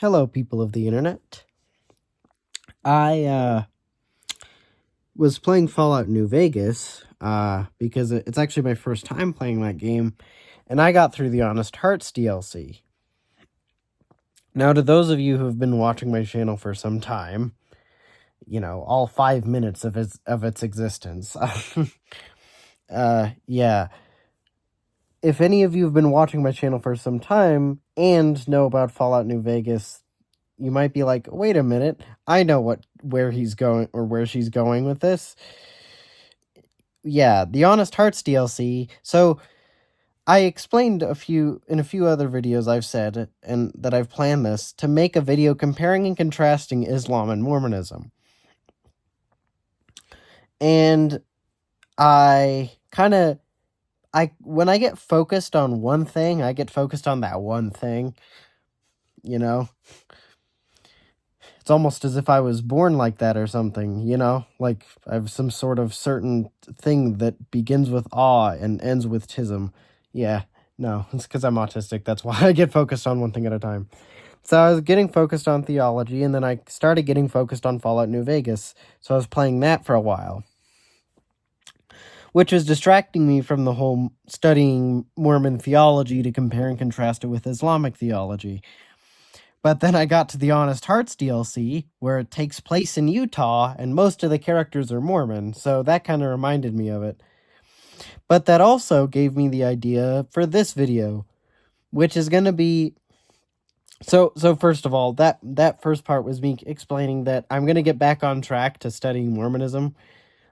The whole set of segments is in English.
Hello, people of the internet. I was playing Fallout New Vegas because it's actually my first time playing that game, and I got through the Honest Hearts DLC. Now, to those of you who have been watching my channel for some time, all 5 minutes of its existence, yeah. If any of you have been watching my channel for some time and know about Fallout New Vegas, you might be like, wait a minute, I know where he's going or where she's going with this. Yeah, the Honest Hearts DLC. So I explained in a few other videos I've said and that I've planned this to make a video comparing and contrasting Islam and Mormonism. And I when I get focused on one thing, I get focused on that one thing, you know? It's almost as if I was born like that or something, like I have some sort of certain thing that begins with awe and ends with tism. Yeah, no, it's because I'm autistic. That's why I get focused on one thing at a time. So I was getting focused on theology, and then I started getting focused on Fallout New Vegas. So I was playing that for a while, which was distracting me from the whole studying Mormon theology to compare and contrast it with Islamic theology. But then I got to the Honest Hearts DLC, where it takes place in Utah, and most of the characters are Mormon, so that kind of reminded me of it. But that also gave me the idea for this video, which is going to be... So first of all, that first part was me explaining that I'm going to get back on track to studying Mormonism.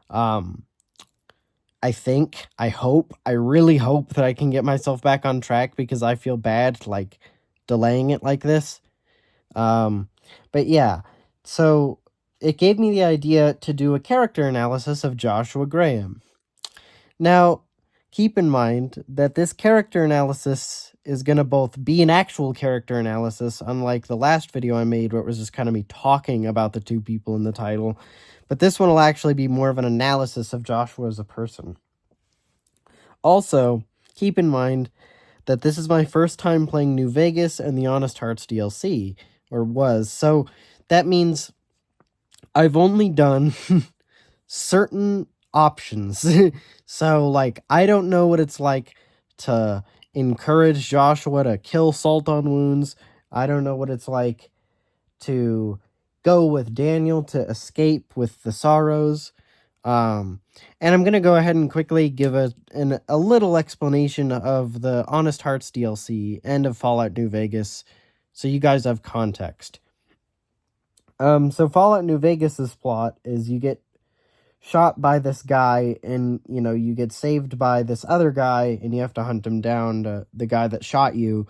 I really hope that I can get myself back on track, because I feel bad, delaying it like this. But yeah, so it gave me the idea to do a character analysis of Joshua Graham. Now, keep in mind that this character analysis is going to both be an actual character analysis, unlike the last video I made where it was just kind of me talking about the two people in the title, but this one will actually be more of an analysis of Joshua as a person. Also, keep in mind that this is my first time playing New Vegas and the Honest Hearts DLC, or was, so that means I've only done certain options. So, I don't know what it's like to encourage Joshua to kill Salt on Wounds. I don't know what it's like to go with Daniel to escape with the sorrows. And I'm going to go ahead and quickly give a little explanation of the Honest Hearts DLC and of Fallout New Vegas, so you guys have context. So Fallout New Vegas's plot is you get shot by this guy, and you get saved by this other guy, and you have to hunt him down, to the guy that shot you.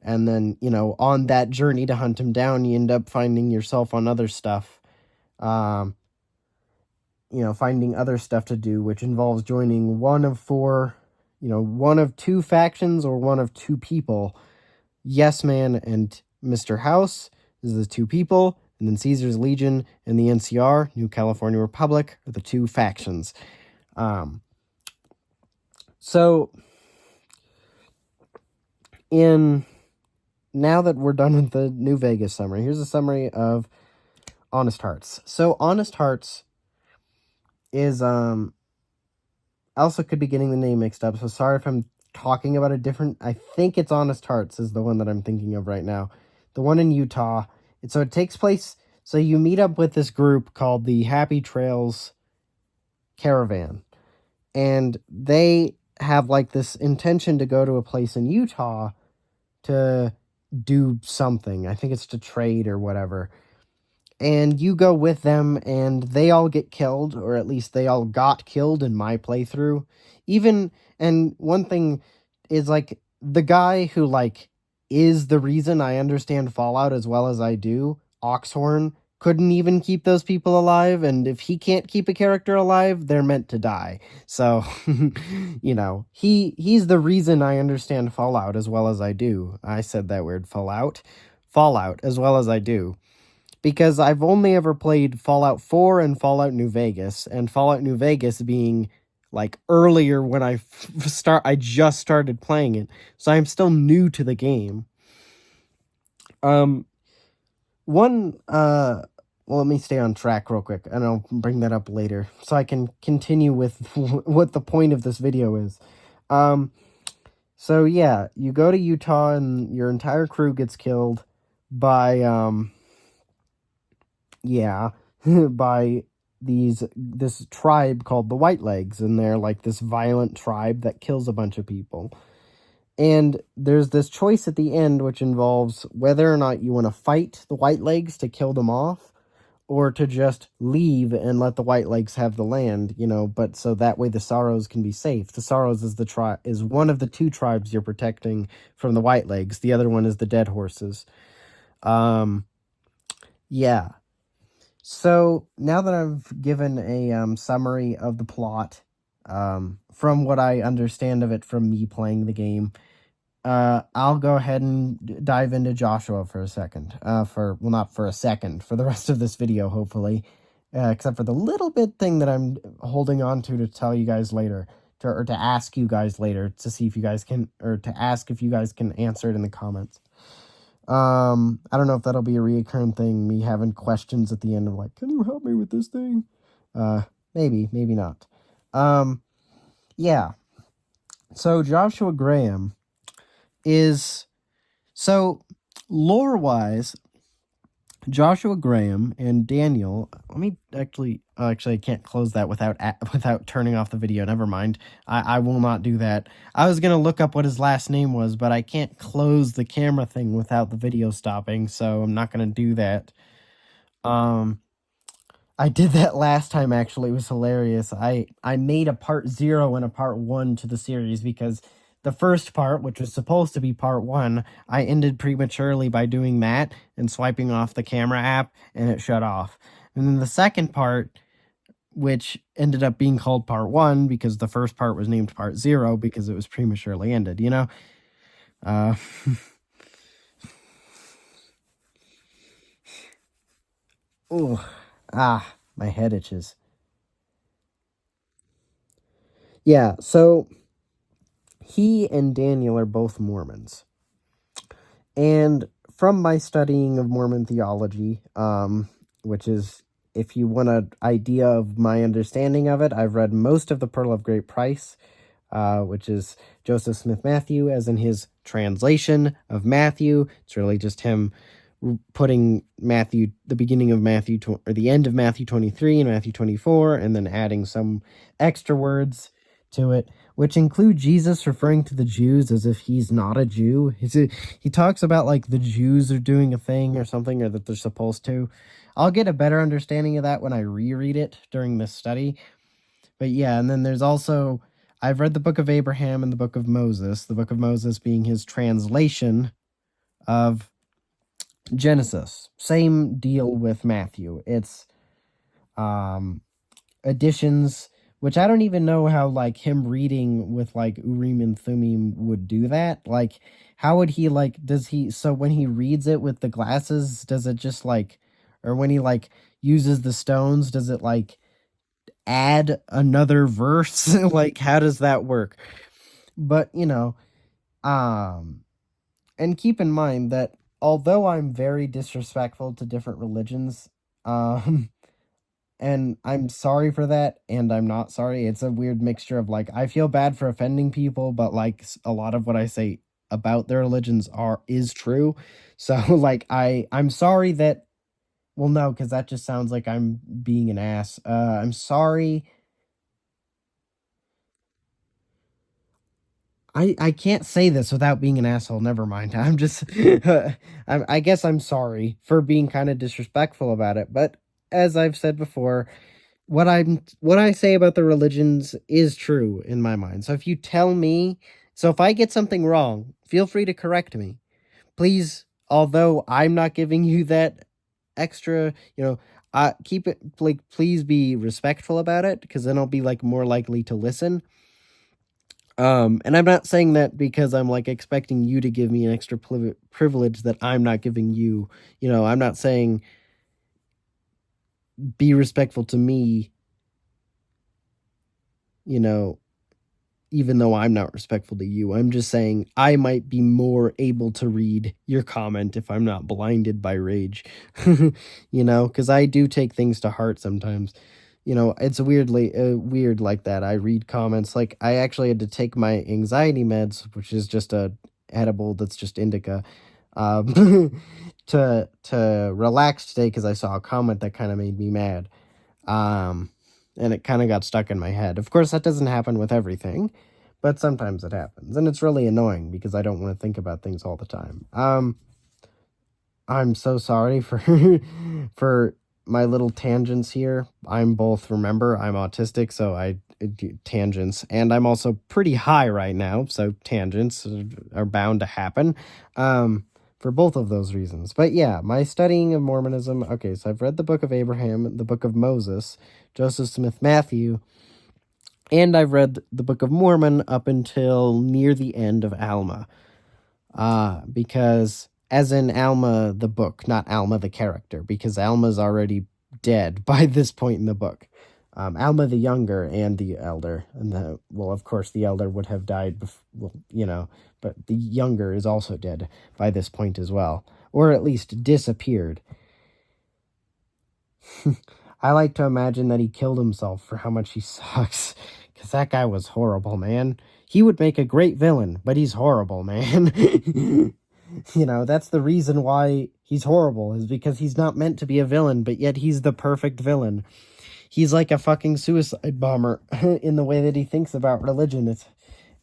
And then on that journey to hunt him down, you end up finding yourself on other stuff, finding other stuff to do, which involves joining one of two factions or one of two people. Yes Man and Mr. House is the two people, and then Caesar's Legion and the NCR, New California Republic, are the two factions. So, now that we're done with the New Vegas summary, here's a summary of Honest Hearts. So, Honest Hearts is, I also could be getting the name mixed up, so sorry if I'm talking about a different... I think it's Honest Hearts is the one that I'm thinking of right now. The one in Utah. So it takes place... So you meet up with this group called the Happy Trails Caravan. And they have, this intention to go to a place in Utah to do something. I think it's to trade or whatever. And you go with them, and they all get killed, or at least they all got killed in my playthrough. And one thing is, the guy who, is the reason I understand Fallout as well as I do, Oxhorn, couldn't even keep those people alive, and if he can't keep a character alive, they're meant to die. So, he's the reason I understand Fallout as well as I do. I said that word, Fallout as well as I do. Because I've only ever played Fallout 4 and Fallout New Vegas, and Fallout New Vegas being earlier when I just started playing it, so I'm still new to the game. One, well, let me stay on track real quick, and I'll bring that up later, so I can continue with what the point of this video is. So yeah, you go to Utah, and your entire crew gets killed by, yeah, by this tribe called the Whitelegs, and they're like this violent tribe that kills a bunch of people. And there's this choice at the end which involves whether or not you want to fight the Whitelegs to kill them off, or to just leave and let the Whitelegs have the land, but so that way the Sorrows can be safe. The Sorrows is one of the two tribes you're protecting from the Whitelegs. The other one is the Dead Horses. Yeah. So now that I've given a summary of the plot, from what I understand of it from me playing the game, I'll go ahead and dive into Joshua for a second. Not for a second, for the rest of this video, hopefully. Except for the little bit thing that I'm holding on to tell you guys later, or to ask you guys later to see if you guys can, or to ask if you guys can answer it in the comments. I don't know if that'll be a reoccurring thing, me having questions at the end of like, can you help me with this thing? Maybe not. Yeah. So Joshua Graham is, so lore-wise, Joshua Graham and Daniel. Let me actually I can't close that without turning off the video. Never mind. I will not do that. I was gonna look up what his last name was, but I can't close the camera thing without the video stopping, so I'm not gonna do that. I did that last time, actually. It was hilarious. I made a part 0 and a part 1 to the series because the first part, which was supposed to be part 1, I ended prematurely by doing that and swiping off the camera app, and it shut off. And then the second part, which ended up being called part 1 because the first part was named part 0 because it was prematurely ended, Ooh, my head itches. Yeah, so he and Daniel are both Mormons. And from my studying of Mormon theology, which is, if you want an idea of my understanding of it, I've read most of the Pearl of Great Price, which is Joseph Smith Matthew, as in his translation of Matthew. It's really just him putting Matthew, the beginning of Matthew, or the end of Matthew 23 and Matthew 24, and then adding some extra words to it, which include Jesus referring to the Jews as if he's not a Jew. He talks about like the Jews are doing a thing or something, or that they're supposed to. I'll get a better understanding of that when I reread it during this study. But yeah, and then there's also, I've read the Book of Abraham and the Book of Moses, the Book of Moses being his translation of Genesis. Same deal with Matthew. It's additions, which I don't even know how like him reading with like Urim and Thummim would do that. Like, how would he so when he reads it with the glasses, does it just like, or when he like uses the stones, does it like add another verse? Like, how does that work? But and keep in mind that although I'm very disrespectful to different religions, and I'm sorry for that, and I'm not sorry. It's a weird mixture of like, I feel bad for offending people, but like a lot of what I say about their religions is true. So like I'm sorry that, well, no, because that just sounds like I'm being an ass. I'm sorry. I can't say this without being an asshole. Never mind. I'm just, I guess I'm sorry for being kind of disrespectful about it. But as I've said before, what I say about the religions is true in my mind. So if you tell me, so if I get something wrong, feel free to correct me. Please, although I'm not giving you that extra, keep it like, please be respectful about it, because then I'll be like more likely to listen. And I'm not saying that because I'm like expecting you to give me an extra privilege that I'm not giving you. I'm not saying be respectful to me, you know, even though I'm not respectful to you. I'm just saying I might be more able to read your comment if I'm not blinded by rage. Because I do take things to heart sometimes. It's weirdly weird like that. I read comments like I actually had to take my anxiety meds, which is just a edible that's just indica, to relax today because I saw a comment that kind of made me mad. And it kind of got stuck in my head. Of course, that doesn't happen with everything, but sometimes it happens, and it's really annoying because I don't want to think about things all the time. I'm so sorry for for my little tangents here. I'm autistic, so I do tangents, and I'm also pretty high right now, so tangents are bound to happen. For both of those reasons. But yeah, my studying of Mormonism. Okay, so I've read the Book of Abraham, the Book of Moses, Joseph Smith Matthew, and I've read the Book of Mormon up until near the end of Alma. Because, as in Alma the book, not Alma the character, because Alma's already dead by this point in the book. Alma the younger and the elder, of course, the elder would have died but the younger is also dead by this point as well, or at least disappeared. I like to imagine that he killed himself for how much he sucks, because that guy was horrible, man. He would make a great villain, but he's horrible, man. That's the reason why he's horrible, is because he's not meant to be a villain, but yet he's the perfect villain. He's like a fucking suicide bomber in the way that he thinks about religion.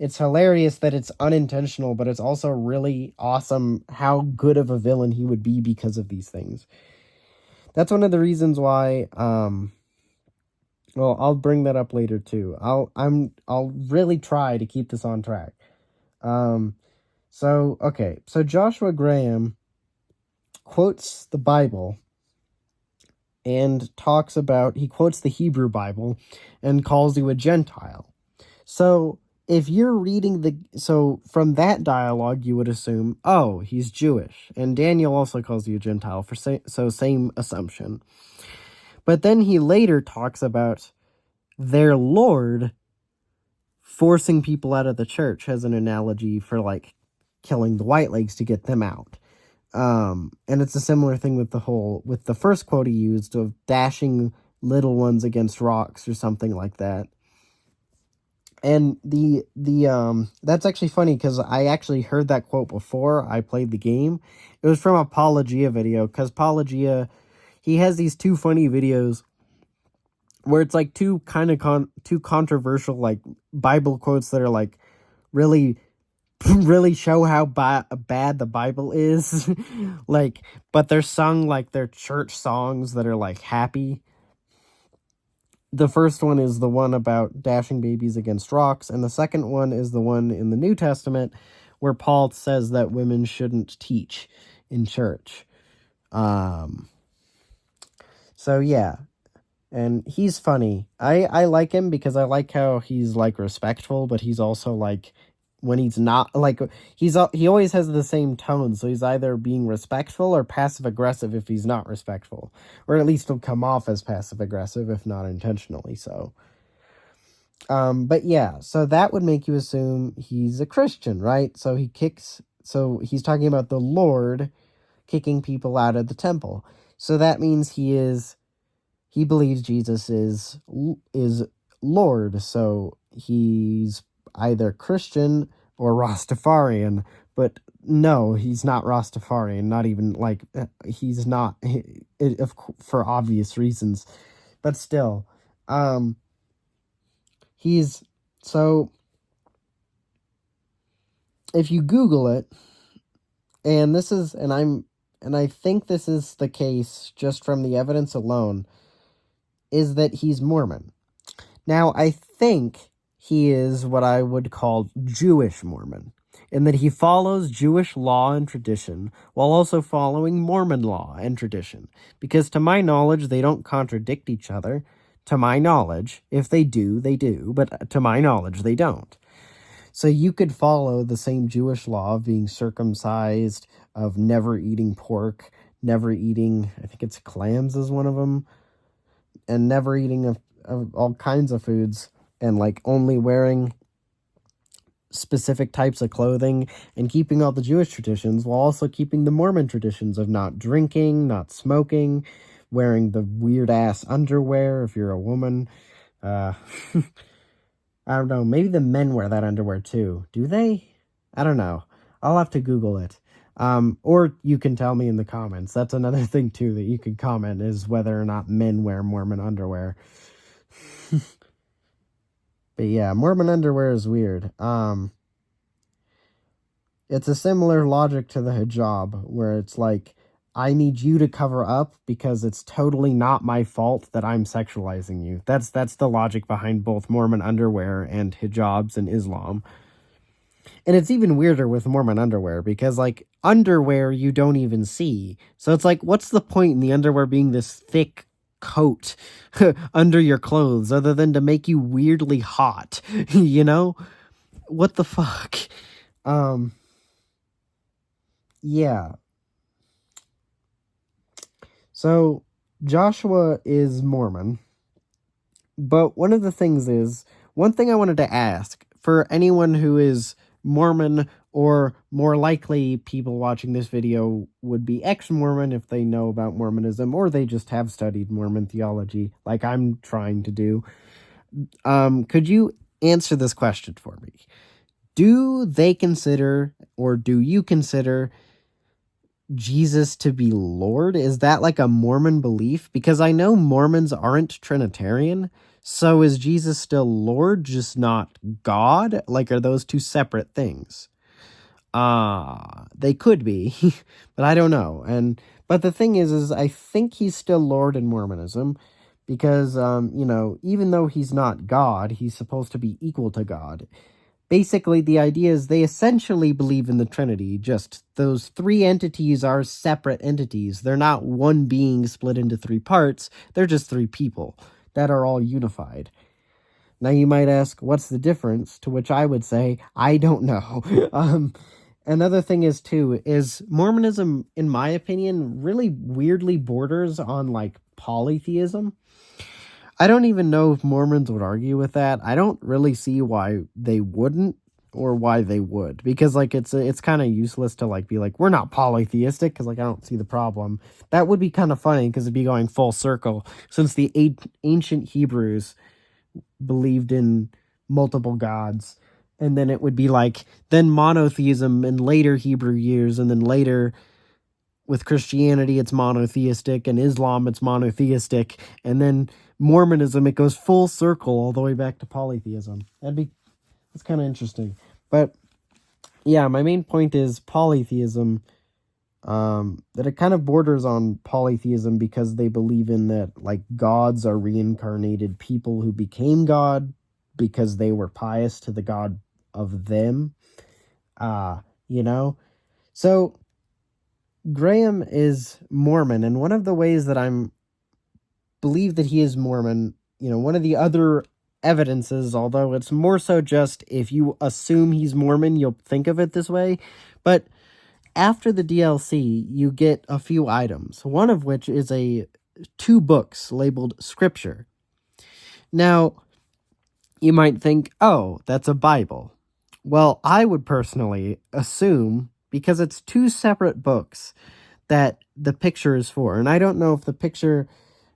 It's hilarious that it's unintentional, but it's also really awesome how good of a villain he would be because of these things. That's one of the reasons why, I'll bring that up later too. I'll really try to keep this on track. So Joshua Graham quotes the Bible and he quotes the Hebrew Bible and calls you a Gentile. So if you're reading from that dialogue, you would assume, oh, he's Jewish. And Daniel also calls you a Gentile, same assumption. But then he later talks about their Lord forcing people out of the church as an analogy for, like, killing the Whitelegs to get them out. And it's a similar thing with the first quote he used of dashing little ones against rocks or something like that. And that's actually funny because I actually heard that quote before I played the game. It was from a Apologia video, because Apologia, he has these two funny videos where it's like two kind of two controversial, like, Bible quotes that are like really really show how bad the Bible is. Like, but they're sung like they're church songs that are like happy. The first one is the one about dashing babies against rocks, and the second one is the one in the New Testament where Paul says that women shouldn't teach in church. So yeah, and he's funny. I like him because I like how he's, like, respectful, but he's also, like, when he's not, like, he always has the same tone, so he's either being respectful or passive-aggressive if he's not respectful. Or at least he'll come off as passive-aggressive, if not intentionally so. But yeah, so that would make you assume he's a Christian, right? So he's talking about the Lord kicking people out of the temple. So that means he believes Jesus is Lord, so he's either Christian or Rastafarian, but no, he's not Rastafarian, not even, like, he's not, for obvious reasons, but still, if you Google it, and I think this is the case just from the evidence alone, is that he's Mormon. Now, I think he is what I would call Jewish Mormon, in that he follows Jewish law and tradition while also following Mormon law and tradition, because to my knowledge, they don't contradict each other. To my knowledge, if they do, they do, but to my knowledge, they don't. So you could follow the same Jewish law of being circumcised, of never eating pork, never eating, I think it's clams is one of them, and never eating of all kinds of foods, and, like, only wearing specific types of clothing and keeping all the Jewish traditions while also keeping the Mormon traditions of not drinking, not smoking, wearing the weird ass underwear if you're a woman. I don't know. Maybe the men wear that underwear too. Do they? I don't know. I'll have to Google it. Or you can tell me in the comments. That's another thing too that you could comment, is whether or not men wear Mormon underwear. But yeah, Mormon underwear is weird. It's a similar logic to the hijab, where it's like, I need you to cover up because it's totally not my fault that I'm sexualizing you. That's the logic behind both Mormon underwear and hijabs in Islam. And it's even weirder with Mormon underwear because, like, underwear you don't even see. So it's like, what's the point in the underwear being this thick coat under your clothes other than to make you weirdly hot? You know? What the fuck? Yeah. So Joshua is Mormon. But one of the things is, one thing I wanted to ask for anyone who is Mormon, or more likely people watching this video would be ex-Mormon if they know about Mormonism, or they just have studied Mormon theology like I'm trying to do. Could you answer this question for me? Do they consider, or do you consider Jesus to be Lord? Is that like a Mormon belief? Because I know Mormons aren't Trinitarian. So is Jesus still Lord, just not God? Like, are those two separate things? They could be, but I don't know. But the thing is I think he's still Lord in Mormonism because, even though he's not God, he's supposed to be equal to God. Basically, the idea is they essentially believe in the Trinity, just those three entities are separate entities. They're not one being split into three parts, they're just three people that are all unified. Now you might ask, what's the difference? To which I would say, I don't know. Another thing is, too, is Mormonism, in my opinion, really weirdly borders on, like, polytheism. I don't even know if Mormons would argue with that. I don't really see why they wouldn't or why they would, because like it's kind of useless to like be like, we're not polytheistic, because like I don't see the problem. That would be kind of funny because it'd be going full circle, since the ancient Hebrews believed in multiple gods, and then it would be like then monotheism in later Hebrew years, and then later with Christianity it's monotheistic, and Islam it's monotheistic, and then Mormonism it goes full circle all the way back to polytheism. That's kind of interesting. But yeah, my main point is polytheism, that it kind of borders on polytheism because they believe in that like gods are reincarnated people who became God because they were pious to the god of them. So Graham is Mormon, and one of the ways that I'm believe that he is Mormon, one of the other evidences, although it's more so just if you assume he's Mormon, you'll think of it this way, but after the DLC, you get a few items, one of which is two books labeled Scripture. Now, you might think, oh, that's a Bible. Well, I would personally assume, because it's two separate books that the picture is for, and I don't know if the picture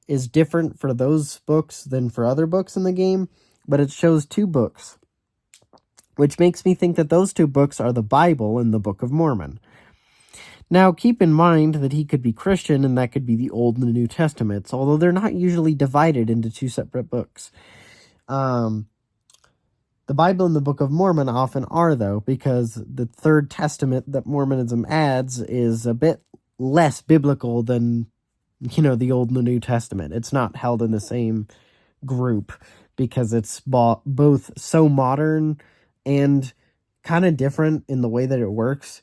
is different for those books than for other books in the game, but it shows two books, which makes me think that those two books are the Bible and the Book of Mormon. Now, keep in mind that he could be Christian, and that could be the Old and the New Testaments, although they're not usually divided into two separate books. The Bible and the Book of Mormon often are, though, because the Third Testament that Mormonism adds is a bit less biblical than, the Old and the New Testament. It's not held in the same group because it's both so modern and kind of different in the way that it works.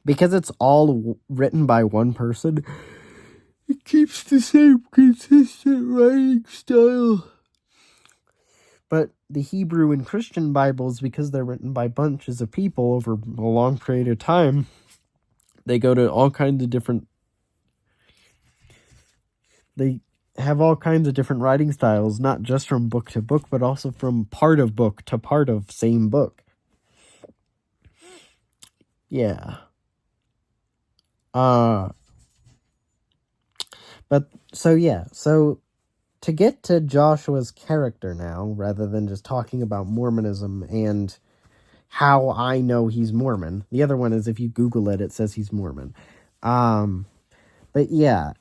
Because it's all written by one person, it keeps the same consistent writing style. But the Hebrew and Christian Bibles, because they're written by bunches of people over a long period of time, they go to all kinds of different... They have all kinds of different writing styles, not just from book to book, but also from part of book to part of same book. yeah. Uh, but so yeah, so to get to Joshua's character now, rather than just talking about Mormonism and how I know he's Mormon. The other one is if you Google it, it says he's Mormon. But yeah,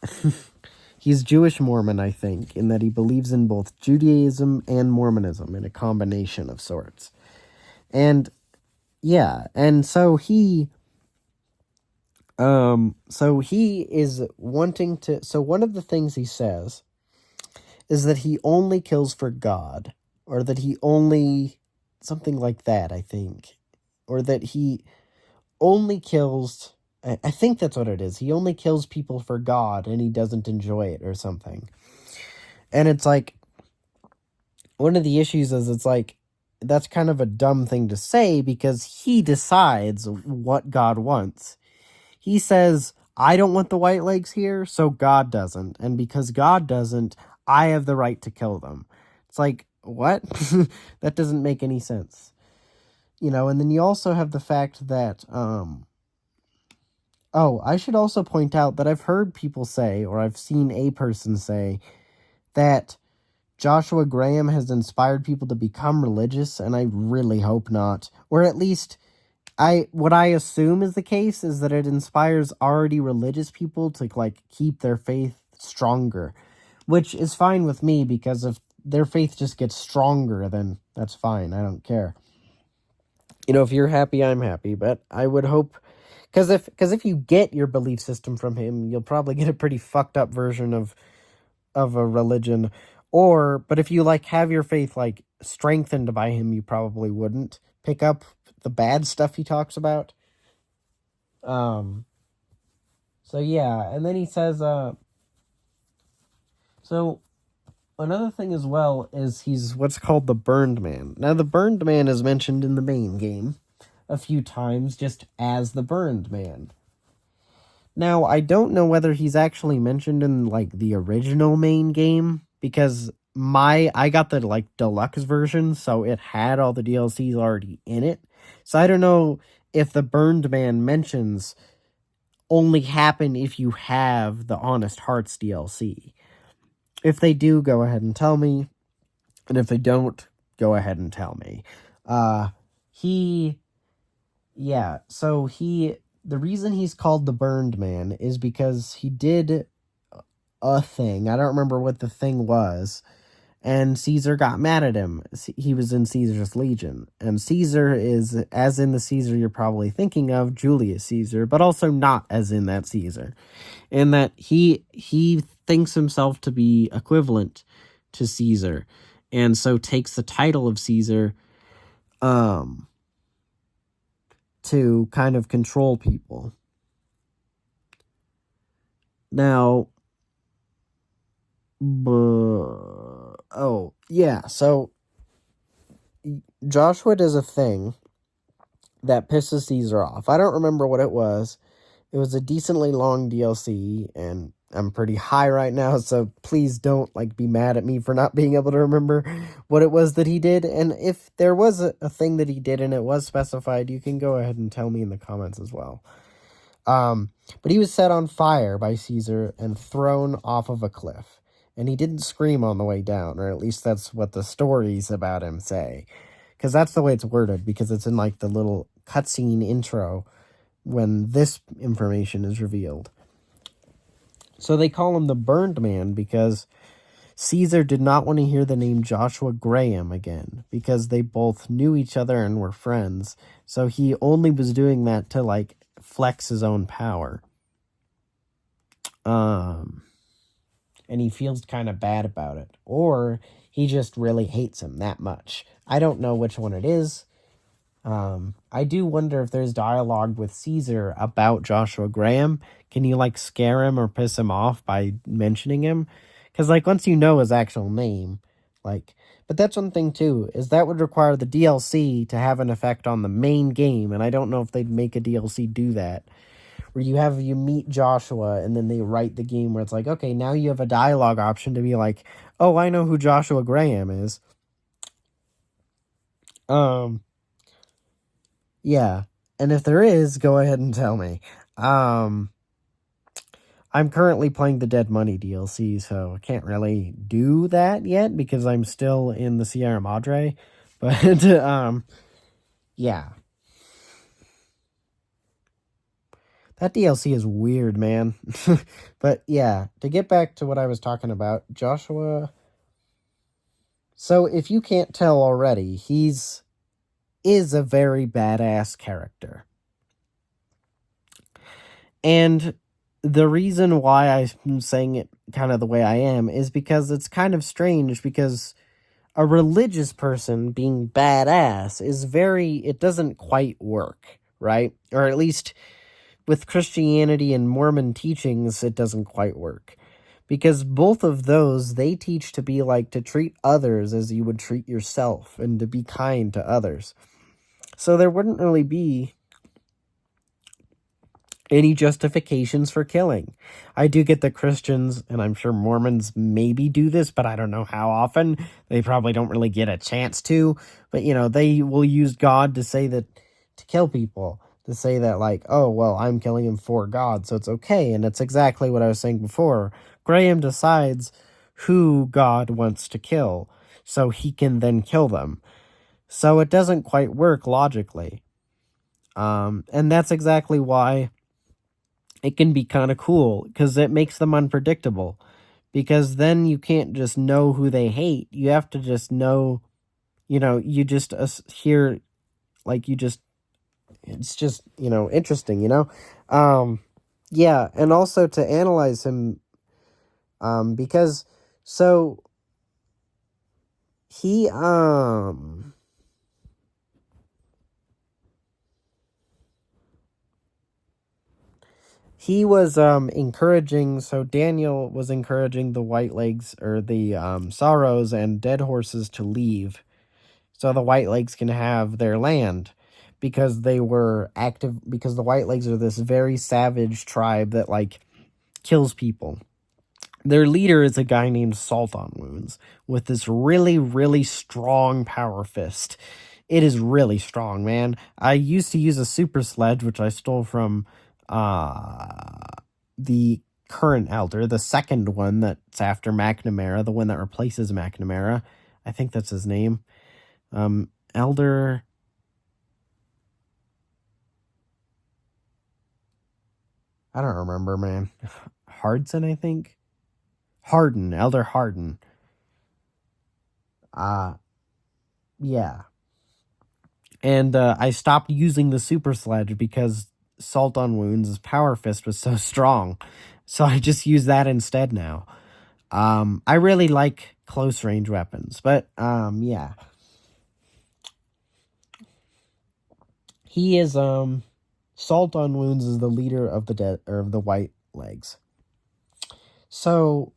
he's Jewish Mormon, I think, in that he believes in both Judaism and Mormonism in a combination of sorts. And yeah, and so he is wanting to, so one of the things he says is that he only kills for God, or that he only, something like that, I think, or that he only kills, I think that's what it is. He only kills people for God and he doesn't enjoy it or something. And it's like, one of the issues is it's like, that's kind of a dumb thing to say because he decides what God wants. He says, I don't want the white legs here, so God doesn't. And because God doesn't, I have the right to kill them. It's like, what? That doesn't make any sense. You know, and then you also have the fact that, oh, I should also point out that I've heard people say, or I've seen a person say, that Joshua Graham has inspired people to become religious, and I really hope not. Or at least, what I assume is the case is that it inspires already religious people to, like, keep their faith stronger. Which is fine with me, because if their faith just gets stronger, then that's fine. I don't care. You know, if you're happy, I'm happy. But I would hope... Because if you get your belief system from him, you'll probably get a pretty fucked up version of a religion. But if you, like, have your faith, like, strengthened by him, you probably wouldn't pick up the bad stuff he talks about. So yeah, and then he says, so another thing as well is he's what's called the Burned Man. Now, the Burned Man is mentioned in the main game a few times just as the Burned Man. Now, I don't know whether he's actually mentioned in, like, the original main game, because I got the, like, deluxe version, so it had all the DLCs already in it. So I don't know if the Burned Man mentions only happen if you have the Honest Hearts DLC. If they do, go ahead and tell me. And if they don't, go ahead and tell me. The reason he's called the Burned Man is because he did a thing. I don't remember what the thing was. And Caesar got mad at him. He was in Caesar's Legion. And Caesar is, as in the Caesar you're probably thinking of, Julius Caesar, but also not as in that Caesar. In that he thinks himself to be equivalent to Caesar. And so takes the title of Caesar to kind of control people. Now, so Joshua does a thing that pisses Caesar off. I don't remember what it was. It was a decently long DLC, and I'm pretty high right now, so please don't, like, be mad at me for not being able to remember what it was that he did. And if there was a thing that he did and it was specified, you can go ahead and tell me in the comments as well. But he was set on fire by Caesar and thrown off of a cliff. And he didn't scream on the way down, or at least that's what the stories about him say. Because that's the way it's worded, because it's in, like, the little cutscene intro when this information is revealed. So they call him the Burned Man because Caesar did not want to hear the name Joshua Graham again, because they both knew each other and were friends. So he only was doing that to, like, flex his own power. And he feels kind of bad about it. Or he just really hates him that much. I don't know which one it is. I do wonder if there's dialogue with Caesar about Joshua Graham. Can you, like, scare him or piss him off by mentioning him? Because, like, once you know his actual name, like... But that's one thing, too, is that would require the DLC to have an effect on the main game, and I don't know if they'd make a DLC do that. Where you meet Joshua, and then they write the game where it's like, okay, now you have a dialogue option to be like, oh, I know who Joshua Graham is. Yeah. And if there is, go ahead and tell me. I'm currently playing the Dead Money DLC, so I can't really do that yet because I'm still in the Sierra Madre. But yeah. That DLC is weird, man. But yeah, to get back to what I was talking about, Joshua. So if you can't tell already, is a very badass character. And the reason why I'm saying it kind of the way I am is because it's kind of strange because a religious person being badass it doesn't quite work, right? Or at least with Christianity and Mormon teachings, it doesn't quite work. Because both of those, they teach to be like to treat others as you would treat yourself and to be kind to others. So there wouldn't really be any justifications for killing. I do get that Christians, and I'm sure Mormons maybe do this, but I don't know how often. They probably don't really get a chance to. But, they will use God to say that, to kill people, to say that, like, oh, well, I'm killing him for God, so it's okay. And it's exactly what I was saying before. Graham decides who God wants to kill, so he can then kill them. So it doesn't quite work logically. And that's exactly why it can be kind of cool because it makes them unpredictable. Because then you can't just know who they hate. You have to just know, you just hear, like, it's just, interesting. Yeah, and also to analyze him, because, so, he, he was encouraging, so Daniel was encouraging the White Legs or the Sorrows and Dead Horses to leave so the White Legs can have their land because they were active, because the White Legs are this very savage tribe that like kills people. Their leader is a guy named Salt on Wounds with this really, really strong power fist. It is really strong, man. I used to use a super sledge, which I stole from the current elder, the second one that's after McNamara, the one that replaces McNamara. I think that's his name. Elder. I don't remember, man. Hardson, I think. Harden, Elder Harden. Yeah. And I stopped using the super sledge because Salt on Wounds' power fist was so strong. So I just use that instead now. I really like close range weapons, but yeah. He is Salt on Wounds is the leader of the White Legs. So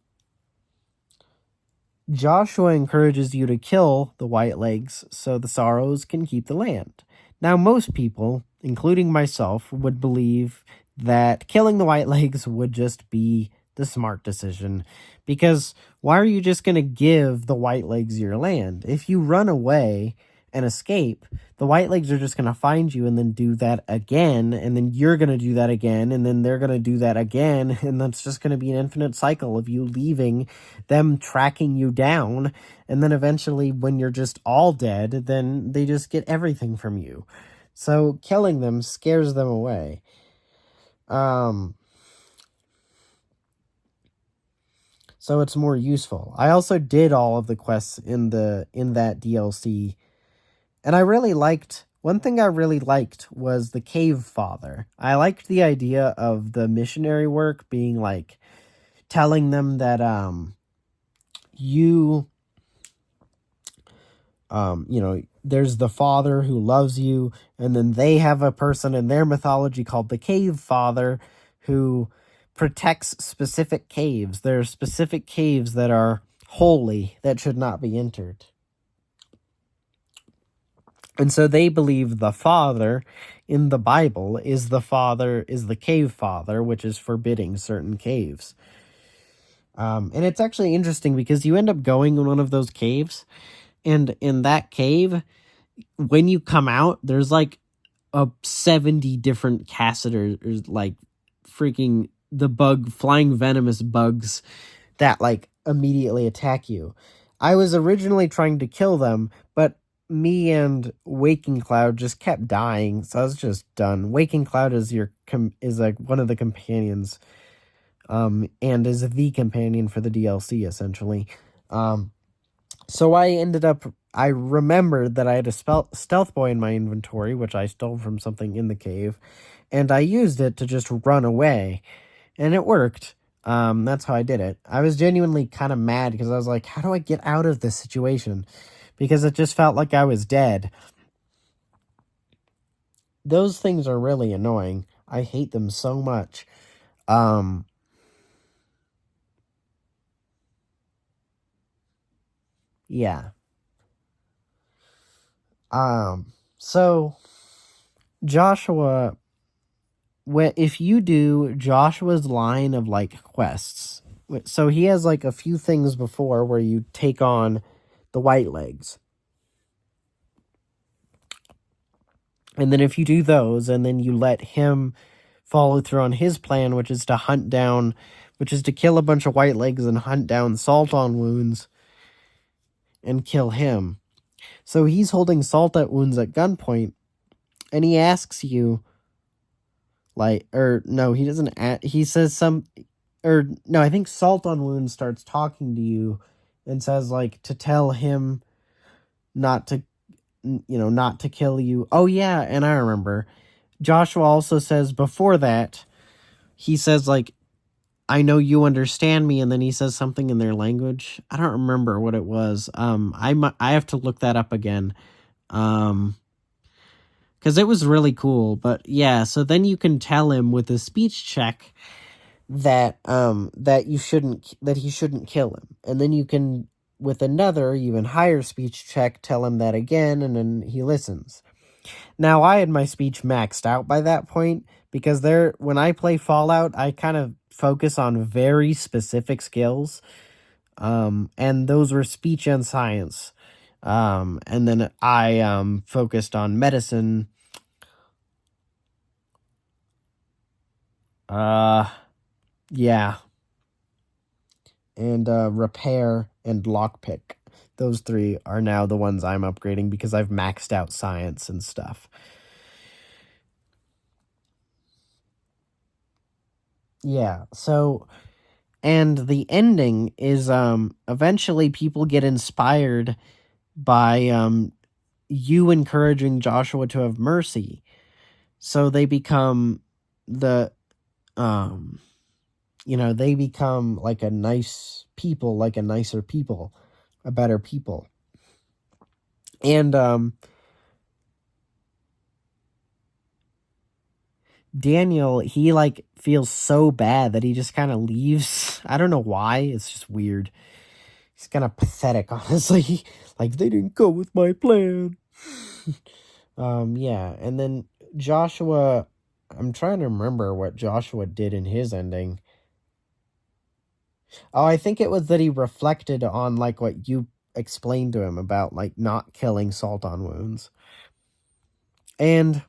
Joshua encourages you to kill the White Legs so the Sorrows can keep the land. Now, most people, including myself, would believe that killing the White Legs would just be the smart decision. Because why are you just going to give the White Legs your land? If you run away and escape, the White Legs are just going to find you and then do that again, and then you're going to do that again, and then they're going to do that again, and that's just going to be an infinite cycle of you leaving, them tracking you down, and then eventually when you're just all dead, then they just get everything from you. So killing them scares them away. So it's more useful. I also did all of the quests in that DLC, and I really liked. One thing I really liked was the Cave Father. I liked the idea of the missionary work being like telling them that there's the Father who loves you, and then they have a person in their mythology called the Cave Father who protects specific caves. There are specific caves that are holy that should not be entered. And so they believe the Father in the Bible is the Cave Father, which is forbidding certain caves. And it's actually interesting because you end up going in one of those caves, and in that cave, when you come out, there's like 70 different cassiters, like freaking flying venomous bugs that like immediately attack you. I was originally trying to kill them, but me and Waking Cloud just kept dying, so I was just done. Waking Cloud is is like one of the companions, and is the companion for the DLC essentially. So I remembered that I had a stealth boy in my inventory, which I stole from something in the cave, and I used it to just run away, and it worked. That's how I did it. I was genuinely kind of mad because I was like, how do I get out of this situation? Because it just felt like I was dead. Those things are really annoying. I hate them so much. Yeah. So Joshua, if you do Joshua's line of like quests, so he has like a few things before where you take on the white legs. And then if you do those and then you let him follow through on his plan, which is to kill a bunch of white legs and hunt down Salt on Wounds and kill him. So he's holding Salt at Wounds at gunpoint, and he asks you, like, or no, he doesn't. He says no, I think Salt on Wounds starts talking to you and says like to tell him not to, not to kill you. Oh yeah, and I remember. Joshua also says before that, he says like, I know you understand me, and then he says something in their language. I don't remember what it was. I have to look that up again. Because it was really cool. But yeah, so then you can tell him with a speech check that he shouldn't kill him, and then you can with another even higher speech check tell him that again, and then he listens. Now I had my speech maxed out by that point because when I play Fallout, I kind of focus on very specific skills, and those were speech and science, and then I focused on medicine. Yeah, and repair and lockpick. Those three are now the ones I'm upgrading because I've maxed out science and stuff. Yeah, so and the ending is eventually people get inspired by you encouraging Joshua to have mercy. So they become the they become like a nicer people, a better people. And Daniel, he like feels so bad that he just kind of leaves. I don't know why. It's just weird. He's kind of pathetic, honestly. Like, they didn't go with my plan. Yeah, and then Joshua, I'm trying to remember what Joshua did in his ending. Oh, I think it was that he reflected on like what you explained to him about like not killing Salt on Wounds. And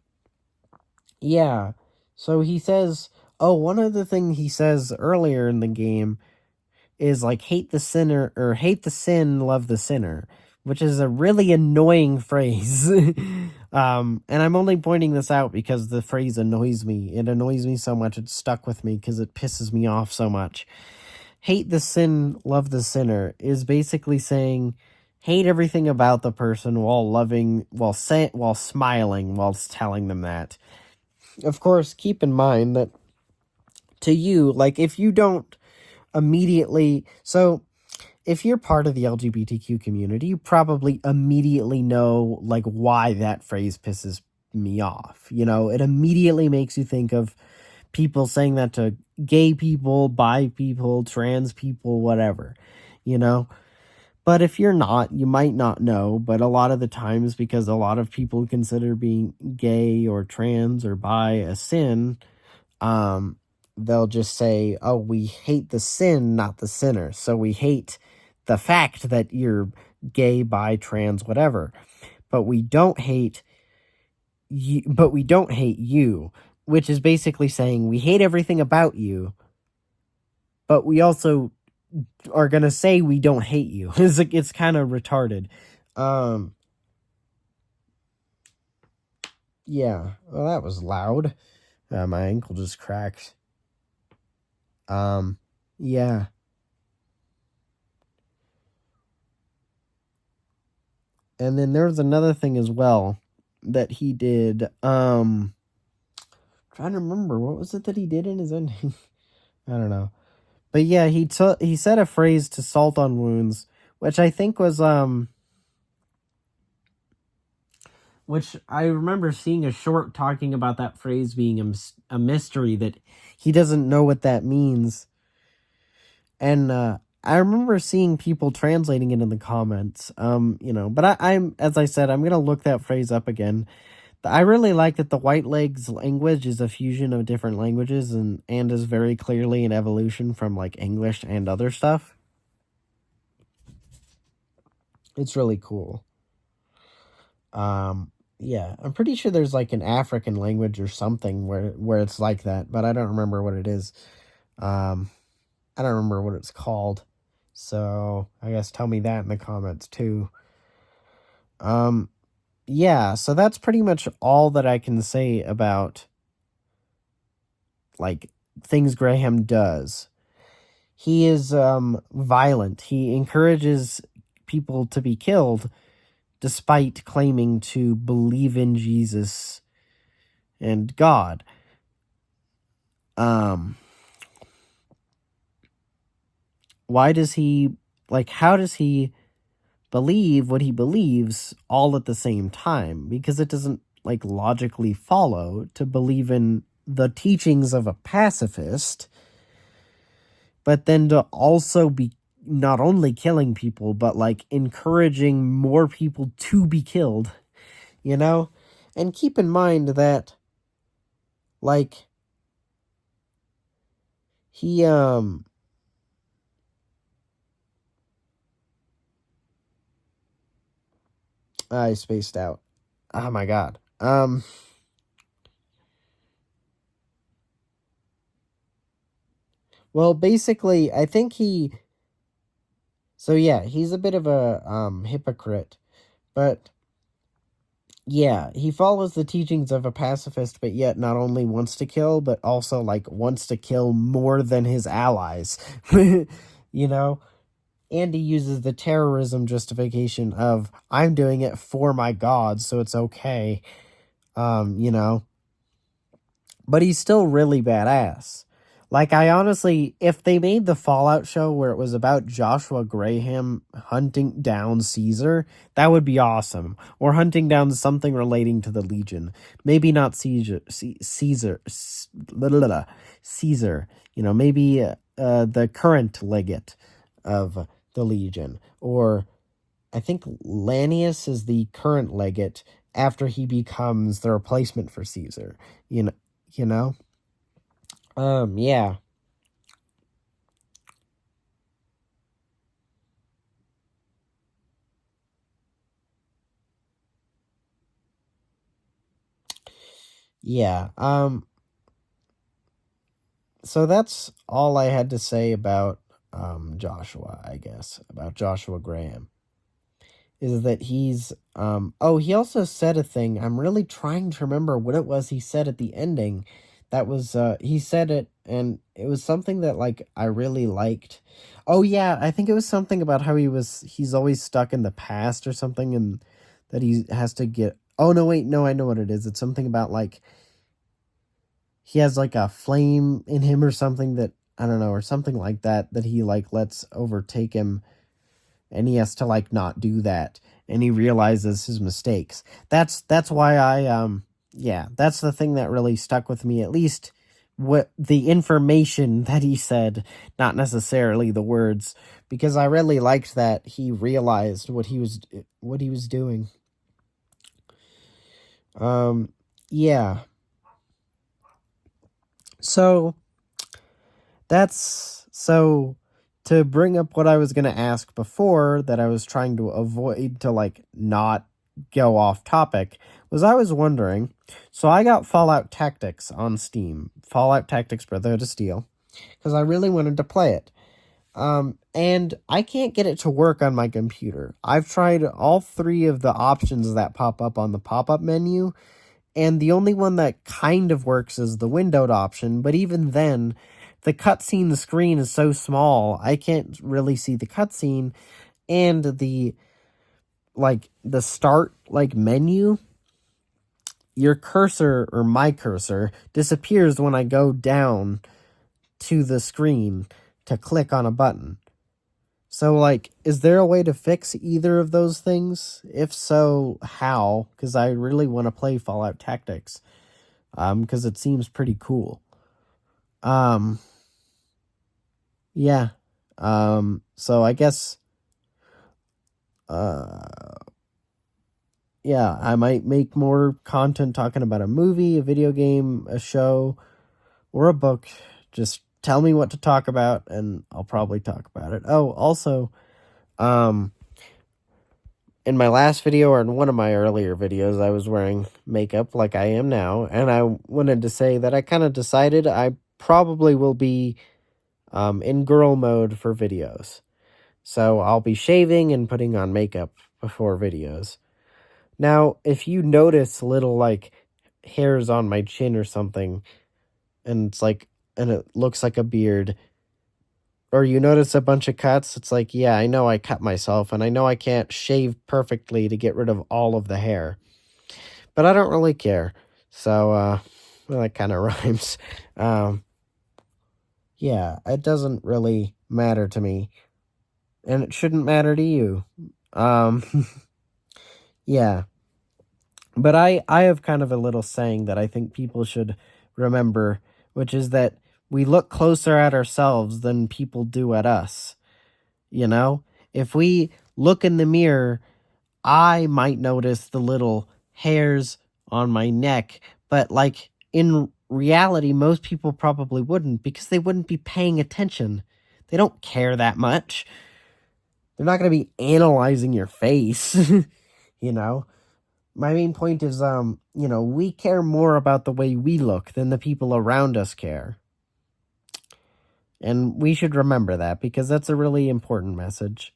yeah, so he says, oh, one of the things he says earlier in the game is like hate the sinner or hate the sin, love the sinner, which is a really annoying phrase. And I'm only pointing this out because the phrase annoys me. It annoys me so much it stuck with me because it pisses me off so much. Hate the sin, love the sinner is basically saying hate everything about the person while smiling while telling them that. Of course, keep in mind that to you, like if you don't immediately, so if you're part of the LGBTQ community, you probably immediately know like why that phrase pisses me off. It immediately makes you think of people saying that to gay people, bi people, trans people, whatever, But if you're not, you might not know, but a lot of the times, because a lot of people consider being gay or trans or bi a sin, they'll just say, oh, we hate the sin, not the sinner. So we hate the fact that you're gay, bi, trans, whatever. But we don't hate but we don't hate you, which is basically saying we hate everything about you, but we also are gonna say we don't hate you. It's kind of retarded. Um, yeah. Well, that was loud. My ankle just cracked. Yeah. And then there's another thing as well that he did. Trying to remember what was it that he did in his ending. I don't know. But yeah, he said a phrase to Salt on Wounds, which I think was which I remember seeing a short talking about that phrase being a mystery, that he doesn't know what that means. And I remember seeing people translating it in the comments. But I'm, as I said, I'm gonna look that phrase up again. I really like that the White Legs language is a fusion of different languages and is very clearly an evolution from like English and other stuff. It's really cool. Yeah, I'm pretty sure there's like an African language or something where it's like that, but I don't remember what it is. Um, I don't remember what it's called. So I guess tell me that in the comments too. Um, yeah, so that's pretty much all that I can say about like things Graham does. He is violent. He encourages people to be killed despite claiming to believe in Jesus and God. Why does he, like, how does he believe what he believes all at the same time? Because it doesn't, like, logically follow to believe in the teachings of a pacifist, but then to also be not only killing people, but, like, encouraging more people to be killed, you know? And keep in mind that, like, he, I spaced out. Oh my god. Well, basically, I think so yeah, he's a bit of a hypocrite, but yeah, he follows the teachings of a pacifist, but yet not only wants to kill, but also like wants to kill more than his allies. you know? And he uses the terrorism justification of I'm doing it for my god, so it's okay. You know. But he's still really badass. Like, I honestly, if they made the Fallout show where it was about Joshua Graham hunting down Caesar, that would be awesome. Or hunting down something relating to the Legion. Maybe not Caesar. You know, maybe the current legate of the Legion. Or I think Lanius is the current legate after he becomes the replacement for Caesar. You know? Yeah. Yeah. So that's all I had to say about Joshua, I guess, about Joshua Graham. Is that he's oh, he also said a thing. I'm really trying to remember what it was he said at the ending. That was he said it and it was something that like I really liked. Oh yeah, I think it was something about how he's always stuck in the past or something, and that he has to get. Oh no, wait, no, I know what it is. It's something about like he has like a flame in him or something, that I don't know, or something like that he like lets overtake him, and he has to like not do that, and he realizes his mistakes. That's why I yeah, that's the thing that really stuck with me, at least what the information that he said, not necessarily the words, because I really liked that he realized what he was doing. Yeah. So so to bring up what I was going to ask before that I was trying to avoid to like not go off topic was I was wondering, so I got Fallout Tactics on Steam, Fallout Tactics Brotherhood of Steel, because I really wanted to play it. And I can't get it to work on my computer. I've tried all three of the options that pop up on the pop-up menu, and the only one that kind of works is the windowed option, but even then, the cutscene screen is so small, I can't really see the cutscene, and the start menu, your cursor or my cursor disappears when I go down to the screen to click on a button. So, is there a way to fix either of those things? If so, how? Because I really want to play Fallout Tactics. Because it seems pretty cool. Yeah. So I guess, yeah, I might make more content talking about a movie, a video game, a show, or a book. Just tell me what to talk about, and I'll probably talk about it. Oh, also, in my last video, or in one of my earlier videos, I was wearing makeup like I am now, and I wanted to say that I kind of decided I probably will be in girl mode for videos. So I'll be shaving and putting on makeup before videos. Now, if you notice little hairs on my chin or something, and it looks like a beard, or you notice a bunch of cuts, it's like, yeah, I know I cut myself, and I know I can't shave perfectly to get rid of all of the hair. But I don't really care. So, well, that kind of rhymes. Yeah, it doesn't really matter to me. And it shouldn't matter to you. Yeah. But I have kind of a little saying that I think people should remember, which is that we look closer at ourselves than people do at us. You know? If we look in the mirror, I might notice the little hairs on my neck, but in reality, most people probably wouldn't, because they wouldn't be paying attention. They don't care that much. They're not going to be analyzing your face, you know? My main point is, we care more about the way we look than the people around us care. And we should remember that, because that's a really important message.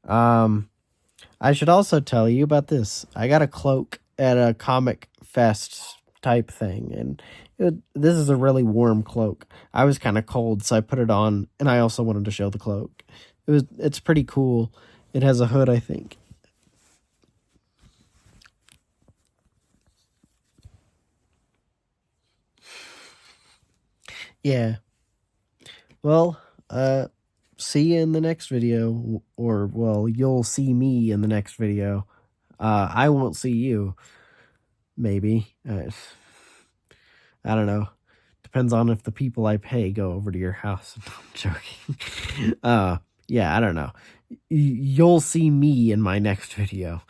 I should also tell you about this. I got a cloak at a comic fest type thing, and this is a really warm cloak. I was kind of cold, so I put it on, and I also wanted to show the cloak. It's pretty cool. It has a hood, I think. Yeah. Well, see you in the next video, or, well, you'll see me in the next video. I won't see you. Maybe. I don't know. Depends on if the people I pay go over to your house. I'm joking. Yeah, I don't know. You'll see me in my next video.